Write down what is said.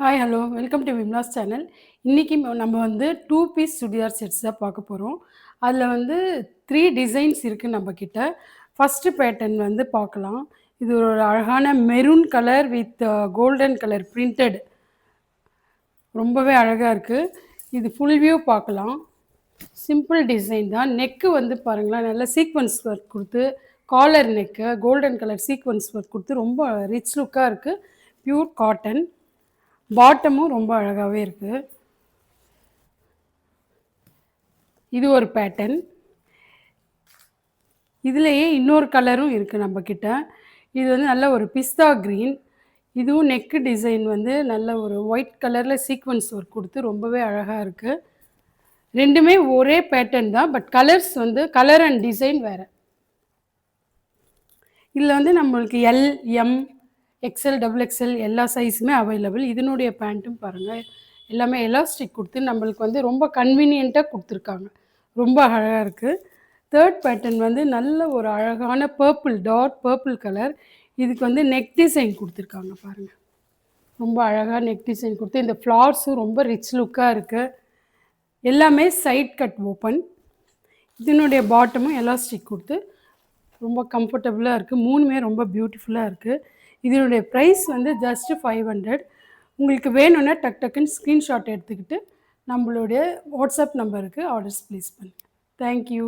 Hi hello welcome to Vimla's channel. இன்றைக்கி நம்ம வந்து 2 பீஸ் சுடிதார் செட்ஸ் தான் பார்க்க போகிறோம். அதில் வந்து 3 டிசைன்ஸ் இருக்குது நம்மக்கிட்ட. ஃபஸ்ட்டு பேட்டர்ன் வந்து பார்க்கலாம். இது ஒரு அழகான maroon colour with golden colour printed, ரொம்பவே அழகாக இருக்குது. இது ஃபுல் வியூ பார்க்கலாம். சிம்பிள் டிசைன் தான். நெக்கு வந்து பாருங்களேன், நல்ல சீக்வன்ஸ் ஒர்க் கொடுத்து, collar neck golden colour sequins work கொடுத்து ரொம்ப ரிச் லுக்காக இருக்குது. Pure cotton. பாட்டமும் ரொம்ப அழகாகவே இருக்குது. இது ஒரு பேட்டர்ன். இதுலேயே இன்னொரு கலரும் இருக்குது நம்மக்கிட்ட. இது வந்து நல்ல ஒரு பிஸ்தா க்ரீன். இதுவும் நெக்கு டிசைன் வந்து நல்ல ஒரு ஒயிட் கலரில் சீக்வன்ஸ் ஒர்க் கொடுத்து ரொம்பவே அழகாக இருக்குது. ரெண்டுமே ஒரே பேட்டர்ன் தான், பட் கலர்ஸ் வந்து கலர் அண்ட் டிசைன் வேறு. இதில் வந்து நம்மளுக்கு L, M, XL, double XL எல்லா சைஸுமே அவைலபிள். இதனுடைய பேண்ட்டும் பாருங்கள், எல்லாமே எலாஸ்டிக் கொடுத்து நம்மளுக்கு வந்து ரொம்ப கன்வீனியண்ட்டாக கொடுத்துருக்காங்க. ரொம்ப அழகாக இருக்குது. தேர்ட் பேட்டர்ன் வந்து நல்ல ஒரு அழகான பர்பிள், டார்க் பர்பிள் கலர். இதுக்கு வந்து நெக் டிசைன் கொடுத்துருக்காங்க பாருங்கள். ரொம்ப அழகாக நெக் டிசைன் கொடுத்து இந்த ஃப்ளார்ஸும் ரொம்ப ரிச் லுக்காக இருக்குது. எல்லாமே சைட் கட் ஓப்பன். இதனுடைய பாட்டமும் எலாஸ்டிக் கொடுத்து ரொம்ப கம்ஃபர்டபுளாக இருக்குது. மூணுமே ரொம்ப பியூட்டிஃபுல்லாக இருக்குது. இதனுடைய ப்ரைஸ் வந்து ஜஸ்ட்டு 500. உங்களுக்கு வேணும்னா டக்குன்னு ஸ்க்ரீன்ஷாட் எடுத்துக்கிட்டு நம்மளுடைய வாட்ஸ்அப் நம்பருக்கு ஆர்டர்ஸ் ப்ளேஸ் பண்ணுங்கள். தேங்க்யூ.